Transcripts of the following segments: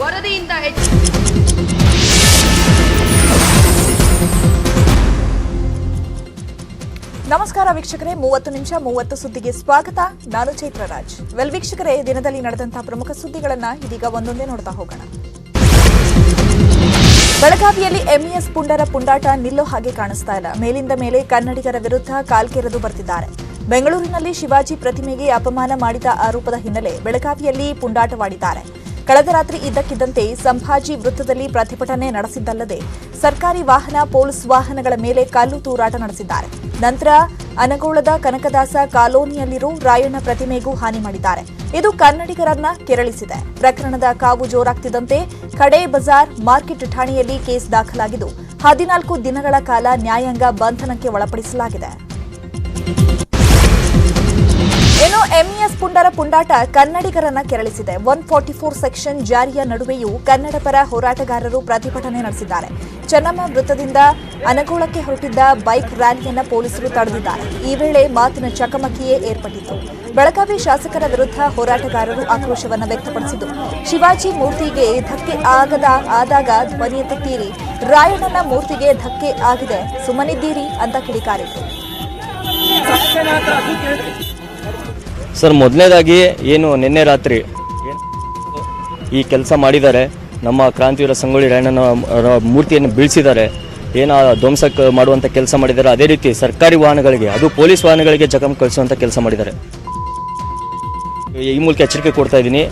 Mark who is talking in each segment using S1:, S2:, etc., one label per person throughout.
S1: ವರದಿಯಿಂದ
S2: ನಮಸ್ಕಾರ ವೀಕ್ಷಕರೇ, 30 ನಿಮಿಷ 30 ಸುದ್ದಿಗೆ ಸ್ವಾಗತ. ನಾನು ಚೈತ್ರರಾಜ್. ವೀಕ್ಷಕರೇ, ದಿನದಲ್ಲಿ ನಡೆದಂತಹ ಪ್ರಮುಖ ಸುದ್ದಿಗಳನ್ನ ಇದೀಗ ಒಂದೊಂದೇ ನೋಡ್ತಾ ಹೋಗೋಣ. ಬೆಳಗಾವಿಯಲ್ಲಿ ಎಂಇಎಸ್ ಪುಂಡರ ಪುಂಡಾಟ ನಿಲ್ಲೋ ಹಾಗೆ ಕಾಣಿಸ್ತಾ ಇಲ್ಲ. ಮೇಲಿಂದ ಮೇಲೆ ಕನ್ನಡಿಗರ ವಿರುದ್ಧ ಕಾಲ್ಕೆರೆದು ಬರ್ತಿದ್ದಾರೆ. ಬೆಂಗಳೂರಿನಲ್ಲಿ ಶಿವಾಜಿ ಪ್ರತಿಮೆಗೆ ಅಪಮಾನ ಮಾಡಿದ ಆರೋಪದ ಹಿನ್ನೆಲೆ ಬೆಳಗಾವಿಯಲ್ಲಿ ಪುಂಡಾಟವಾಡಿದ್ದಾರೆ. ಕಳೆದ ರಾತ್ರಿ ಇದ್ದಕ್ಕಿದ್ದಂತೆ ಸಂಭಾಜಿ ವೃತ್ತದಲ್ಲಿ ಪ್ರತಿಭಟನೆ ನಡೆಸಿದ್ದಲ್ಲದೆ ಸರ್ಕಾರಿ ವಾಹನ, ಪೊಲೀಸ್ ವಾಹನಗಳ ಮೇಲೆ ಕಲ್ಲು ತೂರಾಟ ನಡೆಸಿದ್ದಾರೆ. ನಂತರ ಅನಗೋಳದ ಕನಕದಾಸ ಕಾಲೋನಿಯಲ್ಲಿರೋ ರಾಯಣ್ಣ ಪ್ರತಿಮೆಗೂ ಹಾನಿ ಮಾಡಿದ್ದಾರೆ. ಇದು ಕನ್ನಡಿಗರನ್ನ ಕೆರಳಿಸಿದೆ. ಪ್ರಕರಣದ ಕಾವು ಜೋರಾಗ್ತಿದ್ದಂತೆ ಖಡೆ ಬಜಾರ್ ಮಾರ್ಕೆಟ್ ಠಾಣೆಯಲ್ಲಿ ಕೇಸ್ ದಾಖಲಾಗಿದ್ದು 14 ದಿನಗಳ ಕಾಲ ನ್ಯಾಯಾಂಗ ಬಂಧನಕ್ಕೆ ಒಳಪಡಿಸಲಾಗಿದೆ. ಇನ್ನು ಎಂಇಎಸ್ ಪುಂಡರ ಪುಂಡಾಟ ಕನ್ನಡಿಗರನ್ನ ಕೆರಳಿಸಿದೆ. 144 ಸೆಕ್ಷನ್ ಜಾರಿಯ ನಡುವೆಯೂ ಕನ್ನಡ ಪರ ಹೋರಾಟಗಾರರು ಪ್ರತಿಭಟನೆ ನಡೆಸಿದ್ದಾರೆ. ಚೆನ್ನಮ್ಮ ವೃತ್ತದಿಂದ ಅನಗೋಳಕ್ಕೆ ಹೊರಟಿದ್ದ ಬೈಕ್ ರ್ಯಾಲಿಯನ್ನ ಪೊಲೀಸರು ತಡೆದಿದ್ದಾರೆ. ಈ ವೇಳೆ ಮಾತಿನ ಚಕಮಕಿಯೇ ಏರ್ಪಟ್ಟಿತ್ತು. ಬೆಳಗಾವಿ ಶಾಸಕರ ವಿರುದ್ಧ ಹೋರಾಟಗಾರರು ಆಕ್ರೋಶವನ್ನು ವ್ಯಕ್ತಪಡಿಸಿದ್ದು, ಶಿವಾಜಿ ಮೂರ್ತಿಗೆ ಧಕ್ಕೆ ಆದಾಗ ಧ್ವನಿ ಎತ್ತುತ್ತೀರಿ, ರಾಯಣ್ಣನ ಮೂರ್ತಿಗೆ ಧಕ್ಕೆ ಆಗಿದೆ, ಸುಮ್ಮನಿದ್ದೀರಿ ಅಂತ ಕಿಡಿಕಾರಿದ್ರು.
S3: ಸರ್, ಮೊದಲನೇದಾಗಿ ಏನು ನಿನ್ನೆ ರಾತ್ರಿ ಈ ಕೆಲಸ ಮಾಡಿದ್ದಾರೆ, ನಮ್ಮ ಕ್ರಾಂತಿವೀರ ಸಂಗೊಳ್ಳಿ ರಾಯಣ್ಣನ ಮೂರ್ತಿಯನ್ನು ಬೀಳಿಸಿದ್ದಾರೆ, ಏನೋ ಧ್ವಂಸ ಮಾಡುವಂಥ ಕೆಲಸ ಮಾಡಿದ್ದಾರೆ. ಅದೇ ರೀತಿ ಸರ್ಕಾರಿ ವಾಹನಗಳಿಗೆ, ಅದು ಪೊಲೀಸ್ ವಾಹನಗಳಿಗೆ ಜಖಂ ಕಳಿಸುವಂಥ ಕೆಲಸ ಮಾಡಿದ್ದಾರೆ. ಈ ಮೂಲಕ ಎಚ್ಚರಿಕೆ ಕೊಡ್ತಾ ಇದ್ದೀನಿ,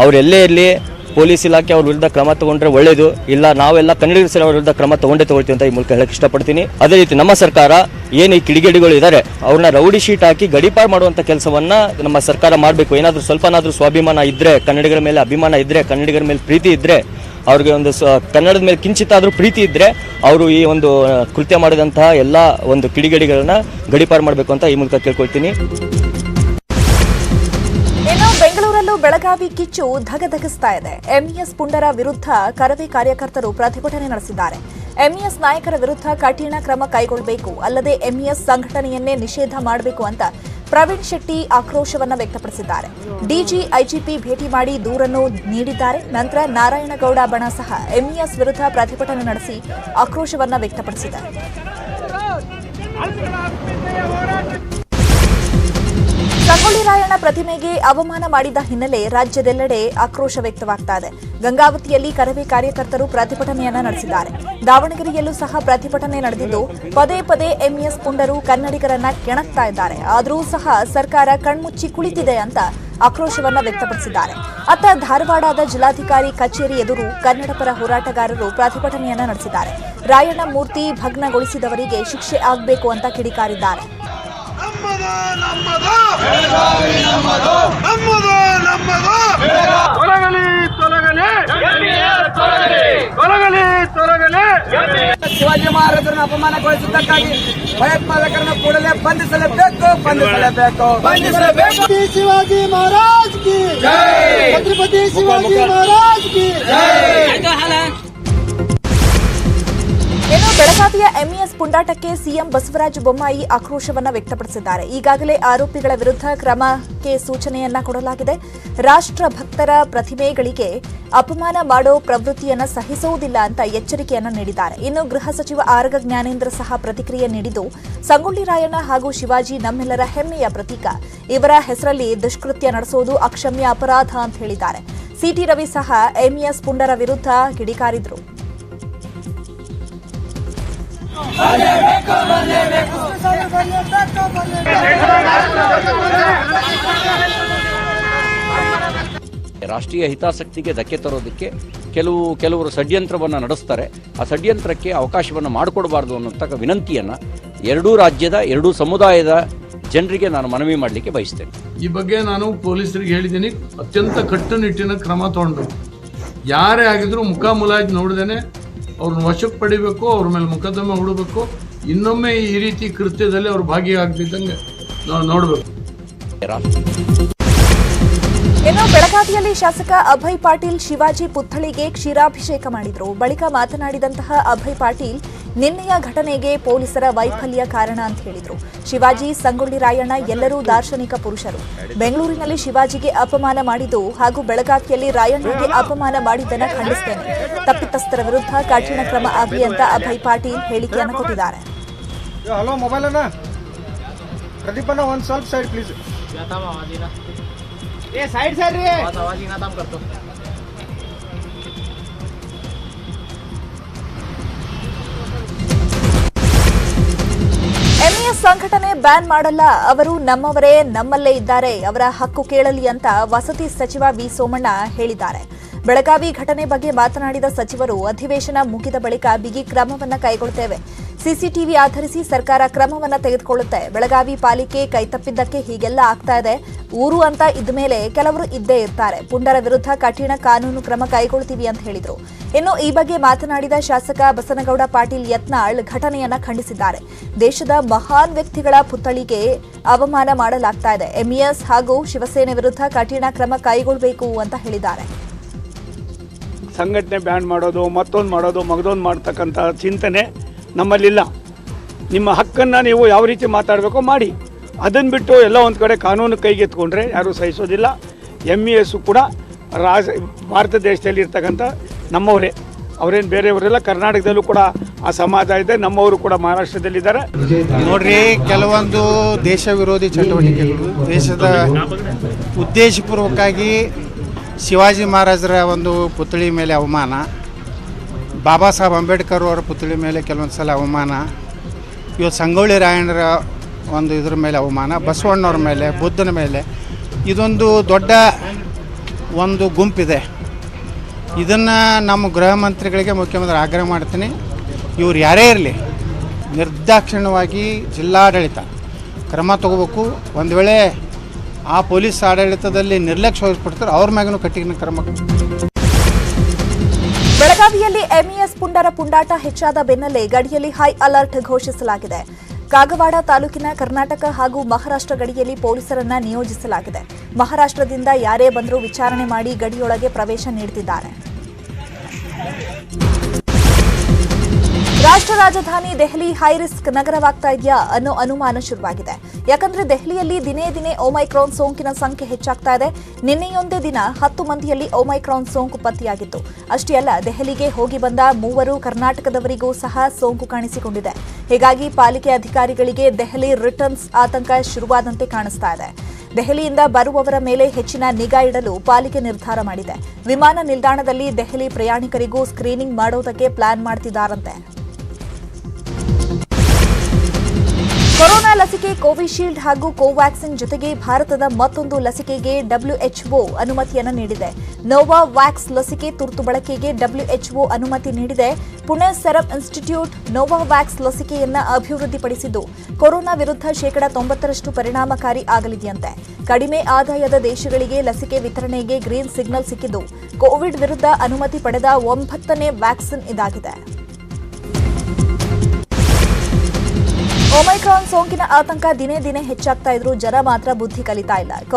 S3: ಅವರೆಲ್ಲೇ ಇರಲಿ ಪೊಲೀಸ್ ಇಲಾಖೆ ಅವ್ರ ವಿರುದ್ಧ ಕ್ರಮ ತಗೊಂಡ್ರೆ ಒಳ್ಳೇದು, ಇಲ್ಲ ನಾವೆಲ್ಲ ಕನ್ನಡಿಗರು ಸೇರಿ ಅವ್ರ ವಿರುದ್ಧ ಕ್ರಮ ತಗೊಳ್ತೀವಿ ಅಂತ ಈ ಮೂಲಕ ಹೇಳಕ್ಕೆ ಇಷ್ಟಪಡ್ತೀನಿ. ಅದೇ ರೀತಿ ನಮ್ಮ ಸರ್ಕಾರ ಏನು ಈ ಕಿಡಿಗೇಡಿಗಳು ಇದ್ದಾರೆ ಅವ್ರನ್ನ ರೌಡಿ ಶೀಟ್ ಹಾಕಿ ಗಡೀಪಾರು ಮಾಡುವಂಥ ಕೆಲಸವನ್ನ ನಮ್ಮ ಸರ್ಕಾರ ಮಾಡಬೇಕು. ಏನಾದರೂ ಸ್ವಲ್ಪನಾದರೂ ಸ್ವಾಭಿಮಾನ ಇದ್ರೆ, ಕನ್ನಡಿಗರ ಮೇಲೆ ಅಭಿಮಾನ ಇದ್ರೆ, ಕನ್ನಡಿಗರ ಮೇಲೆ ಪ್ರೀತಿ ಇದ್ರೆ, ಅವ್ರಿಗೆ ಒಂದು ಕನ್ನಡದ ಮೇಲೆ ಕಿಂಚಿತ್ತಾದರೂ ಪ್ರೀತಿ ಇದ್ರೆ ಅವರು ಈ ಒಂದು ಕೃತ್ಯ ಮಾಡಿದಂತಹ ಎಲ್ಲ ಒಂದು ಕಿಡಿಗೇಡಿಗಳನ್ನ ಗಡೀಪಾರು ಮಾಡಬೇಕು ಅಂತ ಈ ಮೂಲಕ ಕೇಳ್ಕೊಳ್ತೀನಿ.
S2: ಇನ್ನು ಬೆಂಗಳೂರಲ್ಲೂ ಬೆಳಗಾವಿ ಕಿಚ್ಚು ಧಗಧಗಿಸ್ತಾ ಇದೆ. ಎಂಇಎಸ್ ಪುಂಡರ ವಿರುದ್ಧ ಕರವೇ ಕಾರ್ಯಕರ್ತರು ಪ್ರತಿಭಟನೆ ನಡೆಸಿದ್ದಾರೆ. ಎಂಇಎಸ್ ನಾಯಕರ ವಿರುದ್ಧ ಕಠಿಣ ಕ್ರಮ ಕೈಗೊಳ್ಳಬೇಕು, ಅಲ್ಲದೆ ಎಂಇಎಸ್ ಸಂಘಟನೆಯನ್ನೇ ನಿಷೇಧ ಮಾಡಬೇಕು ಅಂತ ಪ್ರವೀಣ್ ಶೆಟ್ಟಿ ಆಕ್ರೋಶವನ್ನ ವ್ಯಕ್ತಪಡಿಸಿದ್ದಾರೆ. ಡಿಜಿ, ಐಜಿಪಿ ಭೇಟಿ ಮಾಡಿ ದೂರನ್ನು ನೀಡಿದ್ದಾರೆ. ನಂತರ ನಾರಾಯಣಗೌಡ ಬಣ ಸಹ ಎಂಇಎಸ್ ವಿರುದ್ಧ ಪ್ರತಿಭಟನೆ ನಡೆಸಿ ಆಕ್ರೋಶವನ್ನ ವ್ಯಕ್ತಪಡಿಸಿದ್ದಾರೆ. ಸಂಗೊಳ್ಳಿ ರಾಯಣ್ಣ ಪ್ರತಿಮೆಗೆ ಅವಮಾನ ಮಾಡಿದ ಹಿನ್ನೆಲೆ ರಾಜ್ಯದೆಲ್ಲೆಡೆ ಆಕ್ರೋಶ ವ್ಯಕ್ತವಾಗ್ತಾ ಇದೆ. ಗಂಗಾವತಿಯಲ್ಲಿ ಕರವೇ ಕಾರ್ಯಕರ್ತರು ಪ್ರತಿಭಟನೆಯನ್ನ ನಡೆಸಿದ್ದಾರೆ. ದಾವಣಗೆರೆಯಲ್ಲೂ ಸಹ ಪ್ರತಿಭಟನೆ ನಡೆದಿದ್ದು, ಪದೇ ಪದೇ ಎಂಇಎಸ್ ಪುಂಡರು ಕನ್ನಡಿಗರನ್ನ ಕೆಣಕ್ತಾ ಇದ್ದಾರೆ. ಆದರೂ ಸಹ ಸರ್ಕಾರ ಕಣ್ಮುಚ್ಚಿ ಕುಳಿತಿದೆ ಅಂತ ಆಕ್ರೋಶವನ್ನ ವ್ಯಕ್ತಪಡಿಸಿದ್ದಾರೆ. ಅತ್ತ ಧಾರವಾಡದ ಜಿಲ್ಲಾಧಿಕಾರಿ ಕಚೇರಿ ಎದುರು ಕನ್ನಡ ಪರ ಹೋರಾಟಗಾರರು ಪ್ರತಿಭಟನೆಯನ್ನ ನಡೆಸಿದ್ದಾರೆ. ರಾಯಣ್ಣ ಮೂರ್ತಿ ಭಗ್ನಗೊಳಿಸಿದವರಿಗೆ ಶಿಕ್ಷೆ ಆಗಬೇಕು ಅಂತ ಕಿಡಿಕಾರಿದ್ದಾರೆ.
S4: ಶಿವಾಜಿ ಮಹಾರಾಜರನ್ನು ಅಪಮಾನಗೊಳಿಸಿದ್ದಕ್ಕಾಗಿ ಭಯೋತ್ಪಾದಕರನ್ನು ಕೂಡಲೇ ಬಂಧಿಸಲೇಬೇಕು.
S5: ಶಿವಾಜಿ ಮಹಾರಾಜ್ ಕಿ ಜೈ, ಛತ್ರಪತಿ ಶಿವಾಜಿ ಮಹಾರಾಜ್ ಕಿ ಜೈ.
S2: ಇನ್ನು ಬೆಳಗಾವಿಯ ಎಂಇಎಸ್ ಪುಂಡಾಟಕ್ಕೆ ಸಿಎಂ ಬಸವರಾಜ ಬೊಮ್ಮಾಯಿ ಆಕ್ರೋಶವನ್ನ ವ್ಯಕ್ತಪಡಿಸಿದ್ದಾರೆ. ಈಗಾಗಲೇ ಆರೋಪಿಗಳ ವಿರುದ್ಧ ಕ್ರಮಕ್ಕೆ ಸೂಚನೆಯನ್ನ ಕೊಡಲಾಗಿದೆ. ರಾಷ್ಟ್ರ ಭಕ್ತರ ಪ್ರತಿಮೆಗಳಿಗೆ ಅಪಮಾನ ಮಾಡೋ ಪ್ರವೃತ್ತಿಯನ್ನ ಸಹಿಸುವುದಿಲ್ಲ ಅಂತ ಎಚ್ಚರಿಕೆಯನ್ನ ನೀಡಿದ್ದಾರೆ. ಇನ್ನು ಗೃಹ ಸಚಿವ ಆರಗ ಜ್ಞಾನೇಂದ್ರ ಸಹ ಪ್ರತಿಕ್ರಿಯೆ ನೀಡಿದ್ದು, ಸಂಗೊಳ್ಳಿ ರಾಯಣ್ಣ ಹಾಗೂ ಶಿವಾಜಿ ನಮ್ಮೆಲ್ಲರ ಹೆಮ್ಮೆಯ ಪ್ರತೀಕ. ಇವರ ಹೆಸರಲ್ಲಿ ದುಷ್ಕೃತ್ಯ ನಡೆಸೋದು ಅಕ್ಷಮ್ಯ ಅಪರಾಧ ಅಂತ ಹೇಳಿದ್ದಾರೆ. ಸಿಟಿ ರವಿ ಸಹ ಎಂಇಎಸ್ ಪುಂಡರ ವಿರುದ್ಧ ಕಿಡಿಕಾರಿದ್ರು.
S6: ರಾಷ್ಟ್ರೀಯ ಹಿತಾಸಕ್ತಿಗೆ ಧಕ್ಕೆ ತರೋದಕ್ಕೆ ಕೆಲವರು ಷಡ್ಯಂತ್ರವನ್ನು ನಡೆಸ್ತಾರೆ. ಆ ಷಡ್ಯಂತ್ರಕ್ಕೆ ಅವಕಾಶವನ್ನು ಮಾಡಿಕೊಡಬಾರ್ದು ಅನ್ನೋಂಥ ವಿನಂತಿಯನ್ನು ಎರಡೂ ರಾಜ್ಯದ, ಎರಡೂ ಸಮುದಾಯದ ಜನರಿಗೆ ನಾನು ಮನವಿ ಮಾಡಲಿಕ್ಕೆ ಬಯಸ್ತೇನೆ.
S7: ಈ ಬಗ್ಗೆ ನಾನು ಪೊಲೀಸರಿಗೆ ಹೇಳಿದ್ದೀನಿ, ಅತ್ಯಂತ ಕಟ್ಟುನಿಟ್ಟಿನ ಕ್ರಮ ತಗೊಂಡು ಯಾರೇ ಆಗಿದ್ರು ಮುಖಾಮುಲಾಜ್ ನೋಡ್ದೇನೆ ಅವ್ರನ್ನ ವಶಕ್ಕೆ ಪಡಿಬೇಕು, ಅವ್ರ ಮೇಲೆ ಮೊಕದ್ದಮೆ ಹೂಡಬೇಕು. ಇನ್ನೊಮ್ಮೆ ಈ ರೀತಿ ಕೃತ್ಯದಲ್ಲಿ ಅವರು ಭಾಗಿಯಾಗದಿದ್ದಂಗೆ ನಾವು ನೋಡಬೇಕು.
S2: ಇನ್ನು ಬೆಳಗಾವಿಯಲ್ಲಿ ಶಾಸಕ ಅಭಯ್ ಪಾಟೀಲ್ ಶಿವಾಜಿ ಪುತ್ಥಳಿಗೆ ಕ್ಷೀರಾಭಿಷೇಕ ಮಾಡಿದರು. ಬಳಿಕ ಮಾತನಾಡಿದಂತಹ ಅಭಯ್ ಪಾಟೀಲ್ ನಿನ್ನೆಯ ಘಟನೆಗೆ ಪೊಲೀಸರ ವೈಫಲ್ಯ ಕಾರಣ ಅಂತ ಹೇಳಿದರು. ಶಿವಾಜಿ, ಸಂಗೊಳ್ಳಿ ರಾಯಣ್ಣ ಎಲ್ಲರೂ ದಾರ್ಶನಿಕ ಪುರುಷರು. ಬೆಂಗಳೂರಿನಲ್ಲಿ ಶಿವಾಜಿಗೆ ಅಪಮಾನ ಮಾಡಿದ್ದು ಹಾಗೂ ಬೆಳಗಾವಿಯಲ್ಲಿ ರಾಯಣ್ಣಗೆ ಅಪಮಾನ ಮಾಡಿದ್ದನ್ನು ಖಂಡಿಸುತ್ತೇನೆ. ತಪ್ಪಿತಸ್ಥರ ವಿರುದ್ಧ ಕಠಿಣ ಕ್ರಮ ಆಗಲಿ ಅಂತ ಅಭಯ್ ಪಾಟೀಲ್ ಹೇಳಿಕೆಯನ್ನು ಕೊಟ್ಟಿದ್ದಾರೆ.
S5: ಹಲೋ ಮೊಬೈಲ್ ಅಣ್ಣ ಪ್ರದೀಪಣ್ಣ ಒಂದು ಸ್ವಲ್ಪ side please. A side side रे आवाज ही ना काम करतो.
S2: ಎಂಇಎಸ್ ಸಂಘಟನೆ ಬ್ಯಾನ್ ಮಾಡಲ್ಲ, ಅವರು ನಮ್ಮವರೇ, ನಮ್ಮಲ್ಲೇ ಇದ್ದಾರೆ, ಅವರ ಹಕ್ಕು ಕೇಳಲಿ ಅಂತ ವಸತಿ ಸಚಿವ ವಿ ಸೋಮಣ್ಣ ಹೇಳಿದ್ದಾರೆ. ಬೆಳಗಾವಿ ಘಟನೆ ಬಗ್ಗೆ ಮಾತನಾಡಿದ ಸಚಿವರು, ಅಧಿವೇಶನ ಮುಗಿದ ಬಳಿಕ ಬಿಗಿ ಕ್ರಮವನ್ನು ಕೈಗೊಳ್ಳುತ್ತೇವೆ. ಸಿಸಿಟಿವಿ ಆಧರಿಸಿ ಸರ್ಕಾರ ಕ್ರಮವನ್ನು ತೆಗೆದುಕೊಳ್ಳುತ್ತೆ. ಬೆಳಗಾವಿ ಪಾಲಿಕೆ ಕೈತಪ್ಪಿದ್ದಕ್ಕೆ ಹೀಗೆಲ್ಲ ಆಗ್ತಾ ಇದೆ. ಊರು ಅಂತ ಇದ್ದ ಮೇಲೆ ಕೆಲವರು ಇದ್ದೇ ಇರ್ತಾರೆ. ಪುಂಡರ ವಿರುದ್ಧ ಕಠಿಣ ಕಾನೂನು ಕ್ರಮ ಕೈಗೊಳ್ಳುತ್ತೀವಿ ಅಂತ ಹೇಳಿದರು. ಇನ್ನು ಈ ಬಗ್ಗೆ ಮಾತನಾಡಿದ ಶಾಸಕ ಬಸನಗೌಡ ಪಾಟೀಲ್ ಯತ್ನಾಳ್ ಘಟನೆಯನ್ನ ಖಂಡಿಸಿದ್ದಾರೆ. ದೇಶದ ಮಹಾನ್ ವ್ಯಕ್ತಿಗಳ ಪುತ್ಥಳಿಗೆ ಅವಮಾನ ಮಾಡಲಾಗ್ತಾ ಇದೆ. ಎಂಇಎಸ್ ಹಾಗೂ ಶಿವಸೇನೆ ವಿರುದ್ಧ ಕಠಿಣ ಕ್ರಮ ಕೈಗೊಳ್ಳಬೇಕು ಅಂತ ಹೇಳಿದ್ದಾರೆ.
S1: ಸಂಘಟನೆ ಬ್ಯಾನ್ ಮಾಡೋದು, ಮತ್ತೊಂದು ಮಾಡೋದು, ಮಗದೊಂದು ಮಾಡ್ತಕ್ಕಂಥ ಚಿಂತನೆ ನಮ್ಮಲ್ಲಿಲ್ಲ. ನಿಮ್ಮ ಹಕ್ಕನ್ನು ನೀವು ಯಾವ ರೀತಿ ಮಾತಾಡಬೇಕೋ ಮಾಡಿ. ಅದನ್ನು ಬಿಟ್ಟು ಎಲ್ಲ ಒಂದು ಕಡೆ ಕಾನೂನು ಕೈಗೆತ್ಕೊಂಡ್ರೆ ಯಾರೂ ಸಹಿಸೋದಿಲ್ಲ. ಎಂಇಎಸ್ ಕೂಡ ಭಾರತ ದೇಶದಲ್ಲಿ ಇರ್ತಕ್ಕಂಥ ನಮ್ಮವರೇ, ಅವರೇನು ಬೇರೆಯವರೆಲ್ಲ. ಕರ್ನಾಟಕದಲ್ಲೂ ಕೂಡ ಆ ಸಮಾಜ ಇದೆ, ನಮ್ಮವರು ಕೂಡ ಮಹಾರಾಷ್ಟ್ರದಲ್ಲಿದ್ದಾರೆ.
S8: ನೋಡ್ರಿ, ಕೆಲವೊಂದು ದೇಶ ವಿರೋಧಿ ಚಟುವಟಿಕೆಗಳು, ದೇಶದ ಉದ್ದೇಶಪೂರ್ವಕವಾಗಿ ಶಿವಾಜಿ ಮಹಾರಾಜರ ಒಂದು ಪುತ್ಥಳಿ ಮೇಲೆ ಅವಮಾನ, ಬಾಬಾ ಸಾಹೇಬ್ ಅಂಬೇಡ್ಕರ್ ಅವರ ಪುತ್ಥಳಿ ಮೇಲೆ ಕೆಲವೊಂದು ಸಲ ಅವಮಾನ, ಇವತ್ತು ಸಂಗೊಳ್ಳಿ ರಾಯಣ್ಣರ ಒಂದು ಇದ್ರ ಮೇಲೆ ಅವಮಾನ, ಬಸವಣ್ಣವ್ರ ಮೇಲೆ, ಬುದ್ಧನ ಮೇಲೆ, ಇದೊಂದು ದೊಡ್ಡ ಒಂದು ಗುಂಪಿದೆ. ಇದನ್ನು ನಮ್ಮ ಗೃಹ ಮಂತ್ರಿಗಳಿಗೆ, ಮುಖ್ಯಮಂತ್ರಿ ಆಗ್ರಹ ಮಾಡ್ತೀನಿ, ಇವ್ರು ಯಾರೇ ಇರಲಿ ನಿರ್ದಾಕ್ಷಿಣ್ಯವಾಗಿ ಜಿಲ್ಲಾಡಳಿತ ಕ್ರಮ ತಗೋಬೇಕು. ಒಂದು ವೇಳೆ ಆ ಪೊಲೀಸ್ ಆಡಳಿತದಲ್ಲಿ ನಿರ್ಲಕ್ಷ್ಯ ವಹಿಸ್ಬಿಡ್ತಾರೆ, ಅವ್ರ ಮ್ಯಾಗೂ ಕಠಿಣ ಕ್ರಮ.
S2: ಬೆಳಗಾವಿಯಲ್ಲಿ ಎಂಇಎಸ್ ಪುಂಡರ ಪುಂಡಾಟ ಹೆಚ್ಚಾದ ಬೆನ್ನಲ್ಲೇ ಗಡಿಯಲ್ಲಿ ಹೈ ಅಲರ್ಟ್ ಘೋಷಿಸಲಾಗಿದೆ. ಕಾಗವಾಡ ತಾಲೂಕಿನ ಕರ್ನಾಟಕ ಹಾಗೂ ಮಹಾರಾಷ್ಟ್ರ ಗಡಿಯಲ್ಲಿ ಪೊಲೀಸರನ್ನ ನಿಯೋಜಿಸಲಾಗಿದೆ. ಮಹಾರಾಷ್ಟ್ರದಿಂದ ಯಾರೇ ಬಂದರೂ ವಿಚಾರಣೆ ಮಾಡಿ ಗಡಿಯೊಳಗೆ ಪ್ರವೇಶ ನೀಡುತ್ತಿದ್ದಾರೆ. ರಾಷ್ಟ್ರ ರಾಜಧಾನಿ ದೆಹಲಿ ಹೈ ರಿಸ್ಕ್ ನಗರವಾಗ್ತಾ ಇದೆಯಾ ಅನ್ನೋ ಅನುಮಾನ ಶುರುವಾಗಿದೆ. ಯಾಕಂದ್ರೆ ದೆಹಲಿಯಲ್ಲಿ ದಿನೇ ದಿನೇ ಒಮೈಕ್ರಾನ್ ಸೋಂಕಿನ ಸಂಖ್ಯೆ ಹೆಚ್ಚಾಗ್ತಾ ಇದೆ. ನಿನ್ನೆಯೊಂದೇ ದಿನ 10 ಮಂದಿಯಲ್ಲಿ ಒಮೈಕ್ರಾನ್ ಸೋಂಕು ಪತ್ತೆಯಾಗಿತ್ತು. ಅಷ್ಟೇ ಅಲ್ಲ, ದೆಹಲಿಗೆ ಹೋಗಿ ಬಂದ 3 ಕರ್ನಾಟಕದವರಿಗೂ ಸಹ ಸೋಂಕು ಕಾಣಿಸಿಕೊಂಡಿದೆ. ಹೀಗಾಗಿ ಪಾಲಿಕೆ ಅಧಿಕಾರಿಗಳಿಗೆ ದೆಹಲಿ ರಿಟರ್ನ್ಸ್ ಆತಂಕ ಶುರುವಾದಂತೆ ಕಾಣಿಸ್ತಾ ಇದೆ. ದೆಹಲಿಯಿಂದ ಬರುವವರ ಮೇಲೆ ಹೆಚ್ಚಿನ ನಿಗಾ ಇಡಲು ಪಾಲಿಕೆ ನಿರ್ಧಾರ ಮಾಡಿದೆ. ವಿಮಾನ ನಿಲ್ದಾಣದಲ್ಲಿ ದೆಹಲಿ ಪ್ರಯಾಣಿಕರಿಗೂ ಸ್ಕ್ರೀನಿಂಗ್ ಮಾಡೋದಕ್ಕೆ ಪ್ಲಾನ್ ಮಾಡ್ತಿದ್ದಾರಂತೆ. ಕೊರೋನಾ ಲಸಿಕೆ ಕೋವಿಶೀಲ್ಡ್ ಹಾಗೂ ಕೋವ್ಯಾಕ್ಸಿನ್ ಜೊತೆಗೆ ಭಾರತದ ಮತ್ತೊಂದು ಲಸಿಕೆಗೆ ಡಬ್ಲ್ಯೂಎಚ್ಒ ಅನುಮತಿಯನ್ನು ನೀಡಿದೆ. ನೋವಾವ್ಯಾಕ್ಸ್ ಲಸಿಕೆ ತುರ್ತು ಬಳಕೆಗೆ ಡಬ್ಲ್ಯೂಎಚ್ಒ ಅನುಮತಿ ನೀಡಿದೆ. ಪುಣೆ ಸೆರಮ್ ಇನ್ಸ್ಟಿಟ್ಯೂಟ್ ನೋವಾವ್ಯಾಕ್ಸ್ ಲಸಿಕೆಯನ್ನು ಅಭಿವೃದ್ಧಿಪಡಿಸಿದ್ದು ಕೊರೋನಾ ವಿರುದ್ಧ 90% ಪರಿಣಾಮಕಾರಿ ಆಗಲಿದೆಯಂತೆ. ಕಡಿಮೆ ಆದಾಯದ ದೇಶಗಳಿಗೆ ಲಸಿಕೆ ವಿತರಣೆಗೆ ಗ್ರೀನ್ ಸಿಗ್ನಲ್ ಸಿಕ್ಕಿದ್ದು ಕೋವಿಡ್ ವಿರುದ್ಧ ಅನುಮತಿ ಪಡೆದ 9ನೇ ವ್ಯಾಕ್ಸಿನ್ ಇದಾಗಿದೆ. ಒಮೈಕ್ರಾನ್ ಸೋಂಕಿನ ಆತಂಕ ದಿನೇ ದಿನೇ ಹೆಚ್ಚಾಗ್ತಾ ಇದ್ರೂ ಜನ ಮಾತ್ರ ಬುದ್ಧಿ ಕಲಿತಾ ಇಲ್ಲ.